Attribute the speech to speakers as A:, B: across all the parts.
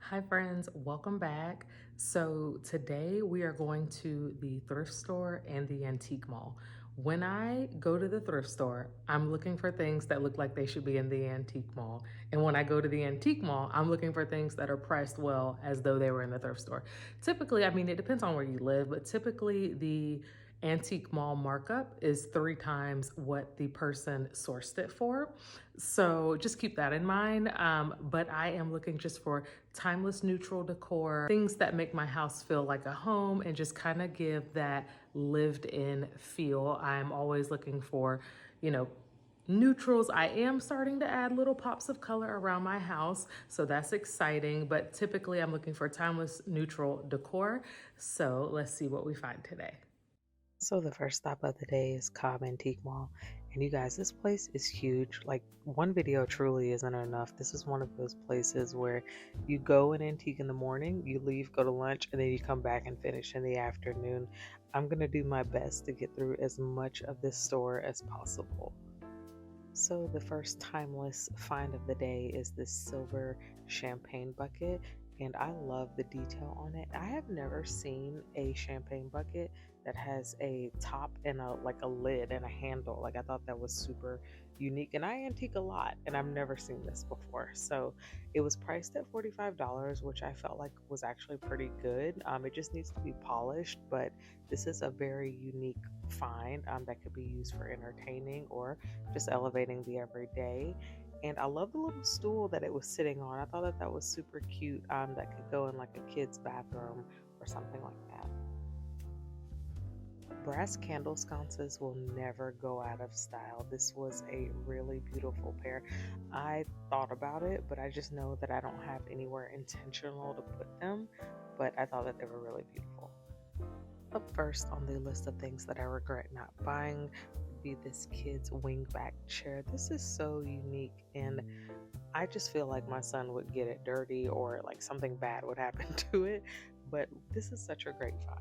A: Hi friends, welcome back. So today we are going to the thrift store and the antique mall. When I go to the thrift store, I'm looking for things that look like they should be in the antique mall. And when I go to the antique mall, I'm looking for things that are priced well as though they were in the thrift store. Typically, I mean, it depends on where you live, but typically the antique mall markup is 3 times what the person sourced it for. So just keep that in mind. But I am looking just for timeless neutral decor, things that make my house feel like a home and just kind of give that lived in feel. I'm always looking for, you know, neutrals. I am starting to add little pops of color around my house, so that's exciting. But typically I'm looking for timeless neutral decor. So let's see what we find today.
B: So the first stop of the day is Cobb Antique Mall. And you guys, this place is huge. Like one video truly isn't enough. This is one of those places where you go and antique in the morning, you leave, go to lunch, and then you come back and finish in the afternoon. I'm going to do my best to get through as much of this store as possible. So the first timeless find of the day is this silver champagne bucket, and I love the detail on it. I have never seen a champagne bucket that has a top and a lid and a handle. Like I thought that was super unique, and I antique a lot and I've never seen this before. So it was priced at $45, which I felt like was actually pretty good. It just needs to be polished, but this is a very unique find that could be used for entertaining or just elevating the everyday. And I love the little stool that it was sitting on. I thought that that was super cute. That could go in like a kid's bathroom or something like that. Brass candle sconces will never go out of style. This was a really beautiful pair. I thought about it, but I just know that I don't have anywhere intentional to put them. But I thought that they were really beautiful. Up first on the list of things that I regret not buying would be this kid's wingback chair. This is so unique, and I just feel like my son would get it dirty or like something bad would happen to it. But this is such a great find.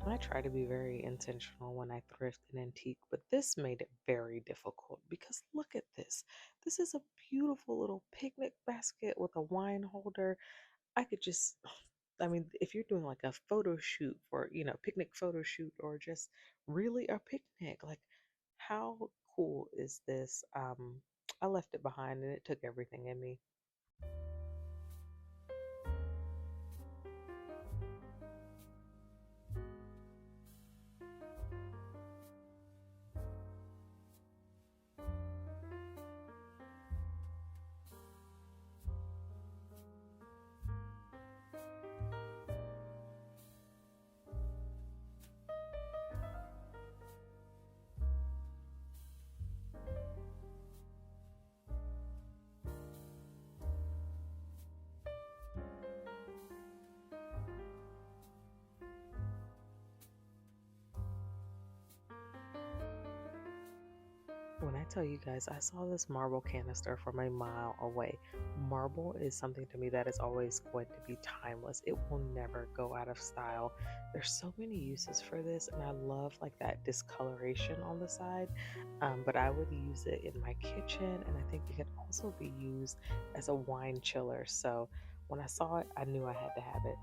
B: I try to be very intentional when I thrift and antique, but this made it very difficult because look at this. This is a beautiful little picnic basket with a wine holder. I could just, I mean, if you're doing like a photo shoot for, picnic photo shoot or just really a picnic, like how cool is this? I left it behind and it took everything in me. When I tell you guys, I saw this marble canister from a mile away. Marble is something to me that is always going to be timeless. It will never go out of style. There's so many uses for this, and I love like that discoloration on the side. But I would use it in my kitchen, and I think it could also be used as a wine chiller. So when I saw it, I knew I had to have it.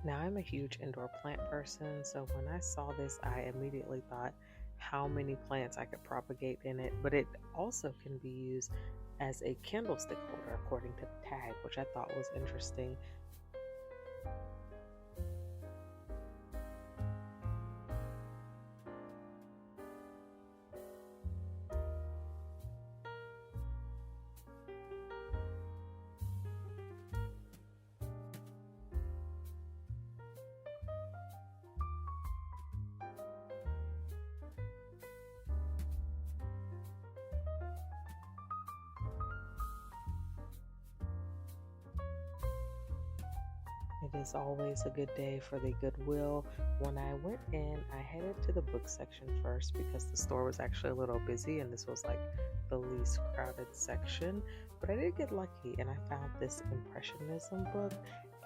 B: Now, I'm a huge indoor plant person, so when I saw this, I immediately thought how many plants I could propagate in it, but it also can be used as a candlestick holder according to the tag, which I thought was interesting. It is always a good day for the Goodwill. When I went in, I headed to the book section first because the store was actually a little busy and this was like the least crowded section. But I did get lucky and I found this Impressionism book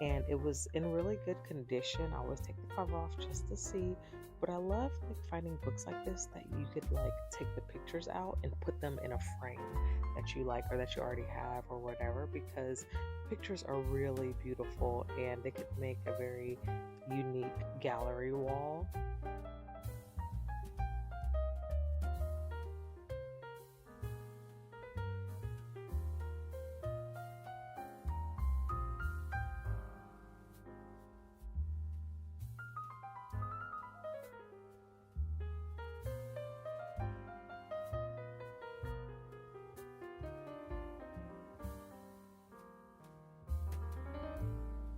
B: and it was in really good condition. I always take the cover off just to see. But I love like finding books like this that you could like take the pictures out and put them in a frame that you like or that you already have or whatever, because pictures are really beautiful and they could make a very unique gallery wall.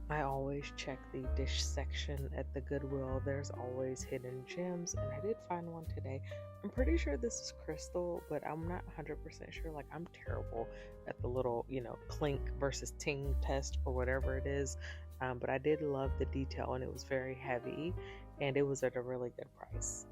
B: I always check the dish section at the Goodwill. There's always hidden gems, and I did find one today. I'm pretty sure this is crystal, but I'm not 100% sure. Like, I'm terrible at the little, clink versus ting test or whatever it is. But I did love the detail, and it was very heavy, and it was at a really good price.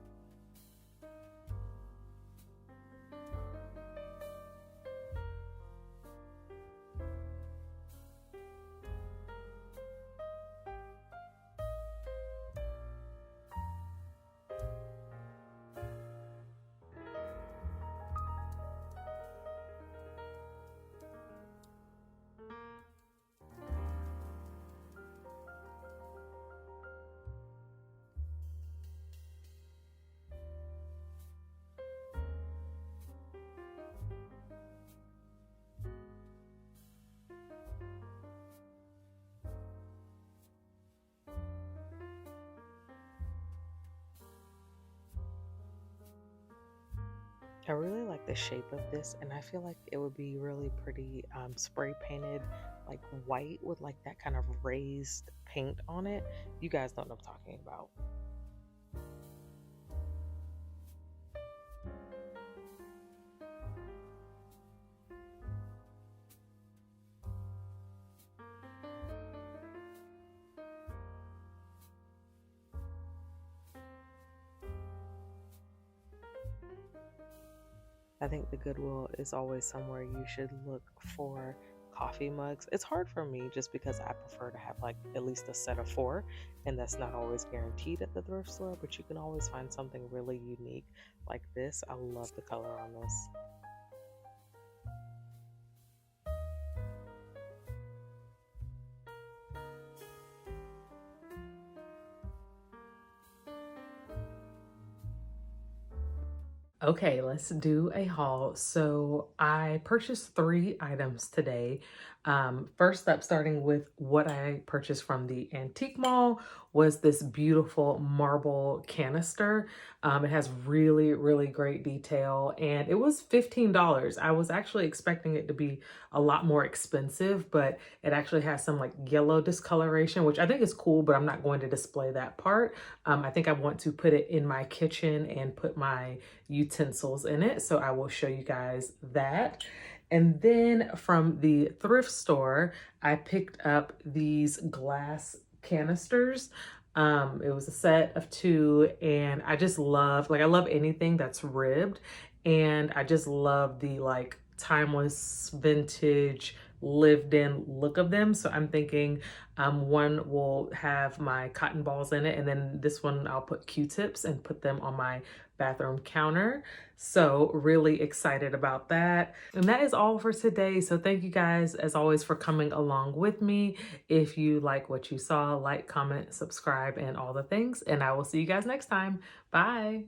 B: I really like the shape of this, and I feel like it would be really pretty spray painted like white with like that kind of raised paint on it. You guys know what I'm talking about. I think the Goodwill is always somewhere you should look for coffee mugs. It's hard for me just because I prefer to have like at least a set of four, and that's not always guaranteed at the thrift store, but you can always find something really unique like this. I love the color on this.
A: Okay, let's do a haul. So I purchased 3 items today. First up, starting with what I purchased from the antique mall, was this beautiful marble canister. It has really, really great detail and it was $15. I was actually expecting it to be a lot more expensive, but it actually has some like yellow discoloration, which I think is cool, but I'm not going to display that part. I think I want to put it in my kitchen and put my utensils in it. So I will show you guys that. And then from the thrift store, I picked up these glass canisters. It was a set of 2 and I just love, like I love anything that's ribbed, and I just love the like timeless vintage lived in look of them. So I'm thinking one will have my cotton balls in it, and then this one I'll put Q-tips and put them on my bathroom counter. So really excited about that. And that is all for today. So thank you guys as always for coming along with me. If you like what you saw, like, comment, subscribe, and all the things. And I will see you guys next time. Bye.